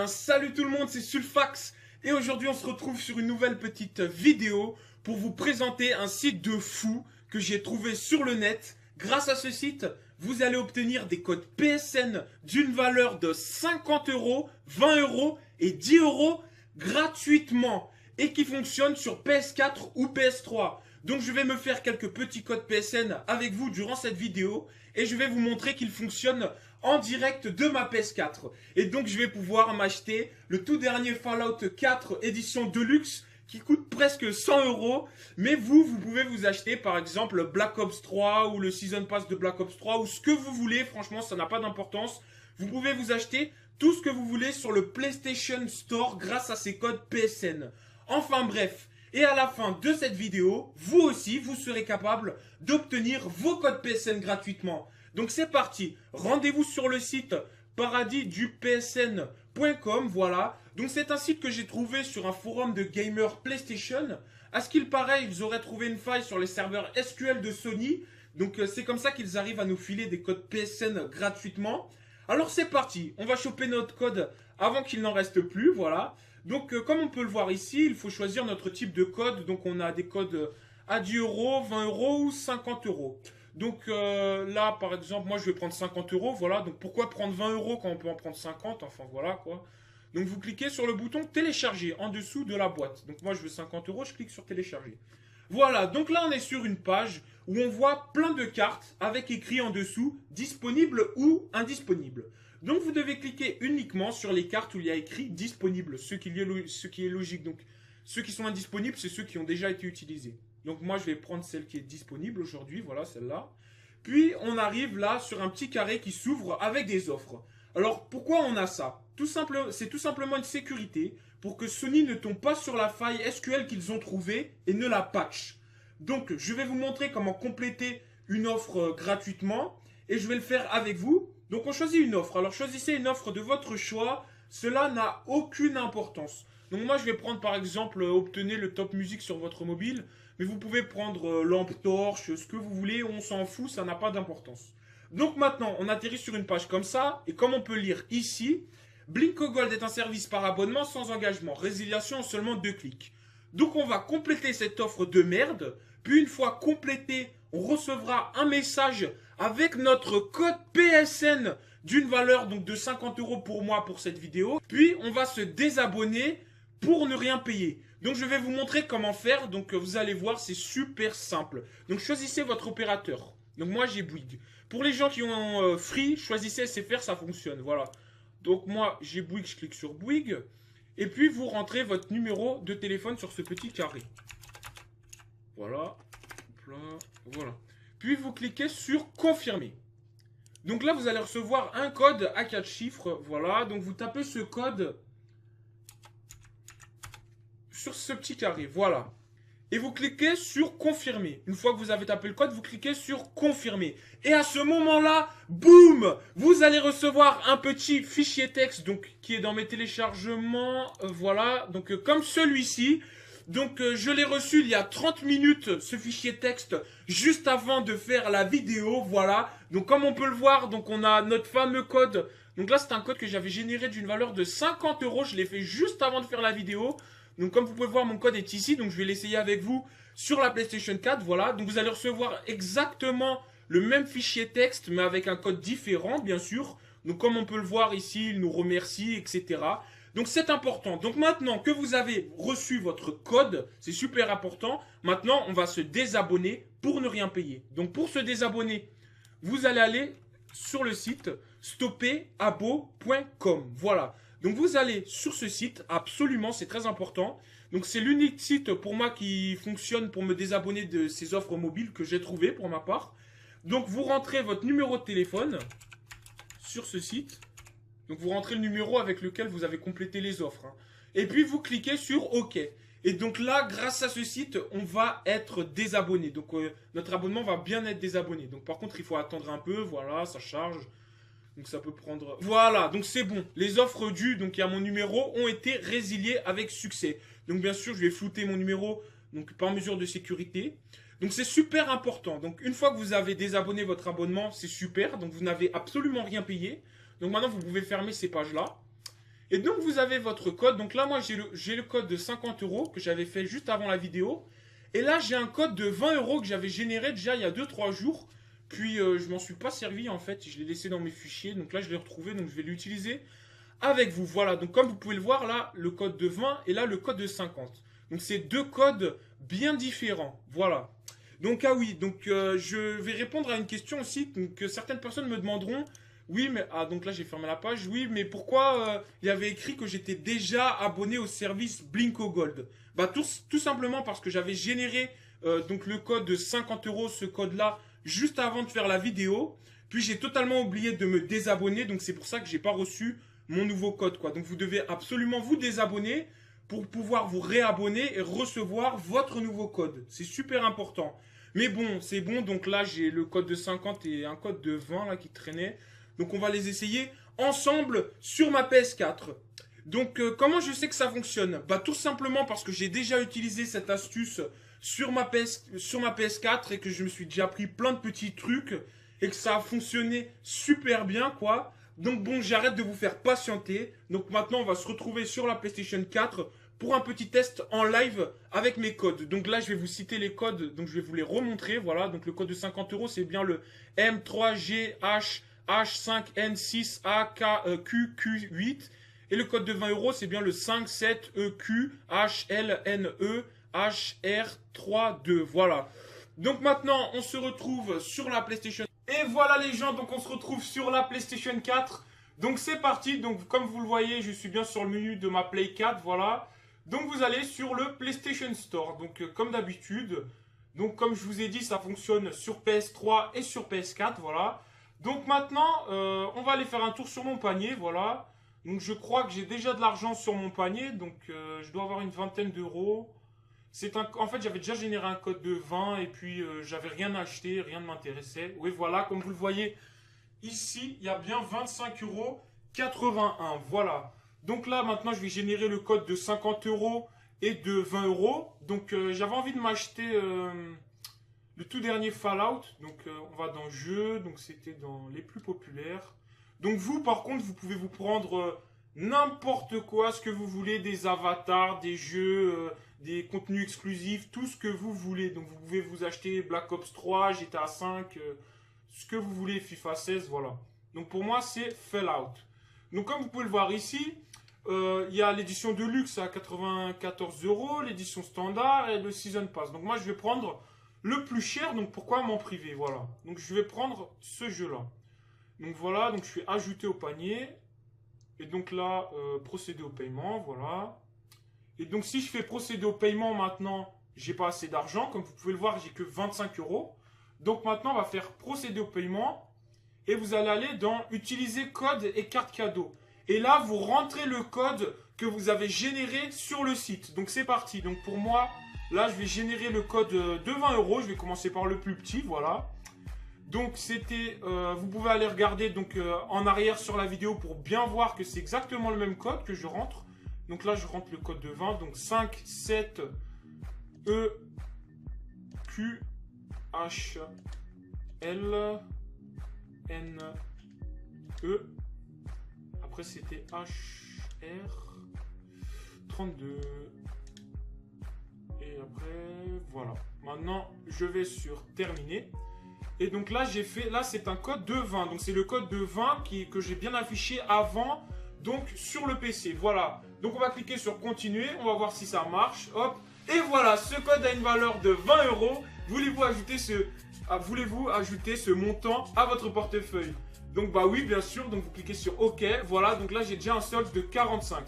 bien, salut tout le monde, c'est Sulfax et aujourd'hui on se retrouve sur une nouvelle petite vidéo pour vous présenter un site de fou que j'ai trouvé sur le net. Grâce à ce site, vous allez obtenir des codes PSN d'une valeur de 50 euros, 20 euros et 10 euros gratuitement et qui fonctionnent sur PS4 ou PS3. Donc je vais me faire quelques petits codes PSN avec vous durant cette vidéo et je vais vous montrer qu'ils fonctionnent en direct de ma PS4. Et donc je vais pouvoir m'acheter le tout dernier Fallout 4 édition Deluxe qui coûte presque 100 euros. Mais vous pouvez vous acheter par exemple Black Ops 3 ou le Season Pass de Black Ops 3 ou ce que vous voulez. Franchement, ça n'a pas d'importance. Vous pouvez vous acheter tout ce que vous voulez sur le PlayStation Store grâce à ces codes PSN. Enfin bref. Et à la fin de cette vidéo, vous aussi, vous serez capable d'obtenir vos codes PSN gratuitement. Donc c'est parti, rendez-vous sur le site paradisdupsn.com, voilà. Donc c'est un site que j'ai trouvé sur un forum de gamers PlayStation. À ce qu'il paraît, ils auraient trouvé une faille sur les serveurs SQL de Sony. Donc c'est comme ça qu'ils arrivent à nous filer des codes PSN gratuitement. Alors c'est parti, on va choper notre code avant qu'il n'en reste plus, voilà. Donc comme on peut le voir ici, il faut choisir notre type de code. Donc on a des codes à 10 euros, 20 euros ou 50 euros. Donc là par exemple, moi je vais prendre 50 euros, voilà. Donc pourquoi prendre 20 euros quand on peut en prendre 50? Enfin voilà quoi. Donc vous cliquez sur le bouton télécharger en dessous de la boîte. Donc moi je veux 50 euros, je clique sur télécharger. Voilà, donc là on est sur une page où on voit plein de cartes avec écrit en dessous disponible ou indisponible. Donc vous devez cliquer uniquement sur les cartes où il y a écrit disponible, ce qui est logique. Donc ceux qui sont indisponibles, c'est ceux qui ont déjà été utilisés. Donc moi je vais prendre celle qui est disponible aujourd'hui, voilà celle-là. Puis on arrive là sur un petit carré qui s'ouvre avec des offres. Alors pourquoi on a ça? C'est tout simplement une sécurité pour que Sony ne tombe pas sur la faille SQL qu'ils ont trouvée et ne la patch. Donc je vais vous montrer comment compléter une offre gratuitement et je vais le faire avec vous. Donc on choisit une offre. Alors choisissez une offre de votre choix. Cela n'a aucune importance. Donc moi je vais prendre par exemple obtenez le top musique sur votre mobile. Mais vous pouvez prendre lampe torche, ce que vous voulez. On s'en fout, ça n'a pas d'importance. Donc maintenant on atterrit sur une page comme ça. Et comme on peut lire ici, Blinko Gold est un service par abonnement sans engagement. Résiliation en seulement 2 clics. Donc on va compléter cette offre de merde. Puis une fois complété, on recevra un message avec notre code PSN d'une valeur donc de 50 euros pour moi pour cette vidéo. Puis on va se désabonner pour ne rien payer. Donc je vais vous montrer comment faire. Donc vous allez voir, c'est super simple. Donc choisissez votre opérateur. Donc moi j'ai Bouygues. Pour les gens qui ont Free, choisissez SFR, ça fonctionne. Voilà. Donc moi j'ai Bouygues, je clique sur Bouygues. Et puis vous rentrez votre numéro de téléphone sur ce petit carré. Voilà. Voilà. Puis vous cliquez sur confirmer. Donc là vous allez recevoir un code à 4 chiffres. Voilà. Donc vous tapez ce code sur ce petit carré. Voilà. Et vous cliquez sur confirmer. Une fois que vous avez tapé le code, vous cliquez sur confirmer. Et à ce moment-là, boum, vous allez recevoir un petit fichier texte donc qui est dans mes téléchargements. Voilà. Donc comme celui-ci. Donc je l'ai reçu il y a 30 minutes, ce fichier texte, juste avant de faire la vidéo, voilà. Donc comme on peut le voir, donc on a notre fameux code. Donc là c'est un code que j'avais généré d'une valeur de 50 euros, je l'ai fait juste avant de faire la vidéo. Donc comme vous pouvez voir, mon code est ici, donc je vais l'essayer avec vous sur la PlayStation 4, voilà. Donc vous allez recevoir exactement le même fichier texte, mais avec un code différent, bien sûr. Donc comme on peut le voir ici, il nous remercie, etc. Donc c'est important. Donc maintenant que vous avez reçu votre code, c'est super important. Maintenant, on va se désabonner pour ne rien payer. Donc pour se désabonner, vous allez aller sur le site stopperabo.com. Voilà. Donc vous allez sur ce site, absolument, c'est très important. Donc c'est l'unique site pour moi qui fonctionne pour me désabonner de ces offres mobiles que j'ai trouvées pour ma part. Donc vous rentrez votre numéro de téléphone sur ce site. Donc vous rentrez le numéro avec lequel vous avez complété les offres. Hein. Et puis vous cliquez sur OK. Et donc là, grâce à ce site, on va être désabonné. Donc notre abonnement va bien être désabonné. Donc par contre, il faut attendre un peu. Voilà, ça charge. Donc ça peut prendre... Voilà, donc c'est bon. Les offres dues, donc il y a mon numéro, ont été résiliées avec succès. Donc bien sûr, je vais flouter mon numéro donc par mesure de sécurité. Donc c'est super important. Donc une fois que vous avez désabonné votre abonnement, c'est super. Donc vous n'avez absolument rien payé. Donc maintenant, vous pouvez fermer ces pages-là. Et donc vous avez votre code. Donc là moi j'ai le code de 50 € que j'avais fait juste avant la vidéo. Et là j'ai un code de 20 € que j'avais généré déjà il y a 2-3 jours. Puis je m'en suis pas servi en fait. Je l'ai laissé dans mes fichiers. Donc là je l'ai retrouvé. Donc je vais l'utiliser avec vous. Voilà. Donc comme vous pouvez le voir là, le code de 20 et là le code de 50. Donc c'est deux codes bien différents. Voilà. Donc ah oui. Donc je vais répondre à une question aussi. Donc certaines personnes me demanderont. Oui, mais ah donc là j'ai fermé la page. Oui, mais pourquoi il y avait écrit que j'étais déjà abonné au service Blinko Gold? Bah tout simplement parce que j'avais généré donc le code de 50 €, ce code-là, juste avant de faire la vidéo. Puis j'ai totalement oublié de me désabonner, donc c'est pour ça que j'ai pas reçu mon nouveau code quoi. Donc vous devez absolument vous désabonner pour pouvoir vous réabonner et recevoir votre nouveau code. C'est super important. Mais bon, c'est bon. Donc là j'ai le code de 50 et un code de 20 là qui traînait. Donc on va les essayer ensemble sur ma PS4. Donc comment je sais que ça fonctionne? Bah tout simplement parce que j'ai déjà utilisé cette astuce sur ma PS4 et que je me suis déjà pris plein de petits trucs et que ça a fonctionné super bien quoi. Donc bon, j'arrête de vous faire patienter. Donc maintenant on va se retrouver sur la PlayStation 4 pour un petit test en live avec mes codes. Donc là je vais vous citer les codes, donc je vais vous les remontrer. Voilà, donc le code de 50 € c'est bien le M3GH H5N6AKQQ8 et le code de 20 € c'est bien le 57EQHLNEHR32. Voilà. Donc maintenant on se retrouve sur la PlayStation. Et voilà les gens, donc on se retrouve sur la PlayStation 4. Donc c'est parti. Donc comme vous le voyez, je suis bien sur le menu de ma Play 4. Voilà. Donc vous allez sur le PlayStation Store. Donc comme d'habitude. Donc comme je vous ai dit, ça fonctionne sur PS3 et sur PS4. Voilà. Donc maintenant, on va aller faire un tour sur mon panier, voilà. Donc je crois que j'ai déjà de l'argent sur mon panier, donc je dois avoir une vingtaine d'euros. En fait, j'avais déjà généré un code de 20 et puis j'avais rien acheté, rien ne m'intéressait. Oui, voilà, comme vous le voyez, ici, il y a bien 25,81 €, voilà. Donc là, maintenant, je vais générer le code de 50 € et de 20 €. Donc j'avais envie de m'acheter... le tout dernier Fallout, donc on va dans jeu, donc c'était dans les plus populaires. Donc vous par contre vous pouvez vous prendre n'importe quoi, ce que vous voulez, des avatars, des jeux, des contenus exclusifs, tout ce que vous voulez. Donc vous pouvez vous acheter Black Ops 3, GTA 5, ce que vous voulez, FIFA 16, voilà. Donc pour moi c'est Fallout. Donc comme vous pouvez le voir ici, il y a l'édition de luxe à 94 €, l'édition standard et le Season Pass. Donc moi je vais prendre... le plus cher, donc pourquoi m'en priver? Voilà. Donc je vais prendre ce jeu-là. Donc voilà, donc je suis ajouté au panier. Et donc là, procéder au paiement, voilà. Et donc si je fais procéder au paiement maintenant, j'ai pas assez d'argent. Comme vous pouvez le voir, j'ai que 25 €. Donc maintenant, on va faire procéder au paiement. Et vous allez aller dans utiliser code et carte cadeau. Et là, vous rentrez le code que vous avez généré sur le site. Donc c'est parti. Donc pour moi... là, je vais générer le code de 20 €. Je vais commencer par le plus petit, voilà. Donc, c'était... vous pouvez aller regarder donc, en arrière sur la vidéo pour bien voir que c'est exactement le même code que je rentre. Donc là, je rentre le code de 20. Donc, 5, 7, E, Q, H, L, N, E. Après, c'était H, R, 32... et après, voilà. Maintenant, je vais sur terminer. Et donc là, j'ai fait... là, c'est un code de 20. Donc, c'est le code de 20 que j'ai bien affiché avant. Donc, sur le PC. Voilà. Donc, on va cliquer sur continuer. On va voir si ça marche. Hop. Et voilà. Ce code a une valeur de 20 €. Voulez-vous ajouter ce montant à votre portefeuille? Donc, bah oui, bien sûr. Donc, vous cliquez sur OK. Voilà. Donc là, j'ai déjà un solde de 45.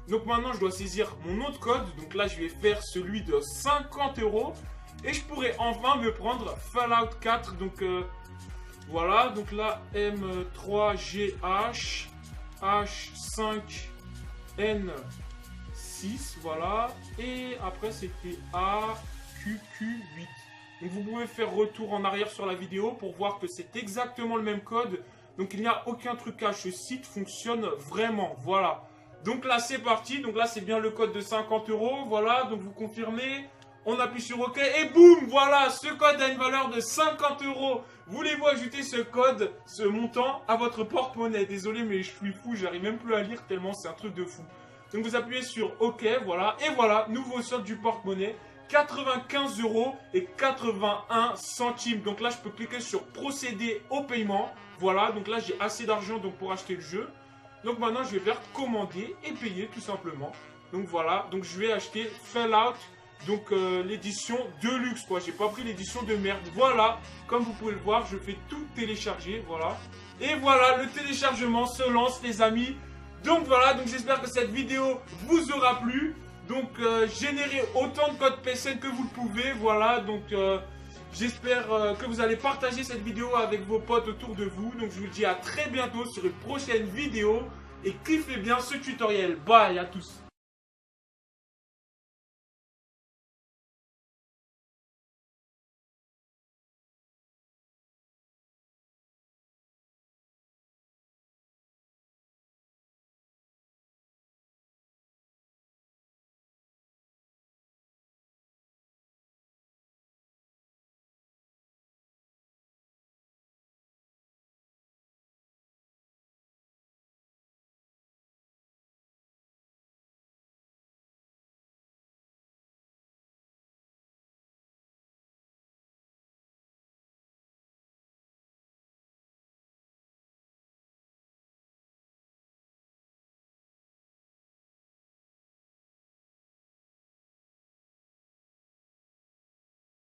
Donc maintenant, je dois saisir mon autre code. Donc là, je vais faire celui de 50 €. Et je pourrais enfin me prendre Fallout 4. Donc voilà. Donc là, M3GH H5N6. Voilà. Et après, c'était AQQ8. Donc vous pouvez faire retour en arrière sur la vidéo pour voir que c'est exactement le même code. Donc il n'y a aucun trucage. Ce site fonctionne vraiment. Voilà. Donc là, c'est parti. Donc là, c'est bien le code de 50 €. Voilà. Donc vous confirmez. On appuie sur OK et boum, voilà, ce code a une valeur de 50 €. Voulez-vous ajouter ce code, ce montant à votre porte-monnaie? Désolé, mais je suis fou, j'arrive même plus à lire tellement c'est un truc de fou. Donc vous appuyez sur OK, voilà, et voilà, nouveau solde du porte-monnaie, 95 € et 81 centimes. Donc là, je peux cliquer sur procéder au paiement. Voilà, donc là, j'ai assez d'argent donc pour acheter le jeu. Donc maintenant, je vais faire commander et payer tout simplement. Donc voilà, donc je vais acheter Fallout. Donc l'édition Deluxe quoi, j'ai pas pris l'édition de merde. Voilà, comme vous pouvez le voir, je fais tout télécharger, voilà. Et voilà, le téléchargement se lance les amis. Donc voilà, donc j'espère que cette vidéo vous aura plu. Donc générez autant de codes PSN que vous le pouvez, voilà. Donc j'espère que vous allez partager cette vidéo avec vos potes autour de vous. Donc je vous dis à très bientôt sur une prochaine vidéo. Et kiffez bien ce tutoriel. Bye à tous.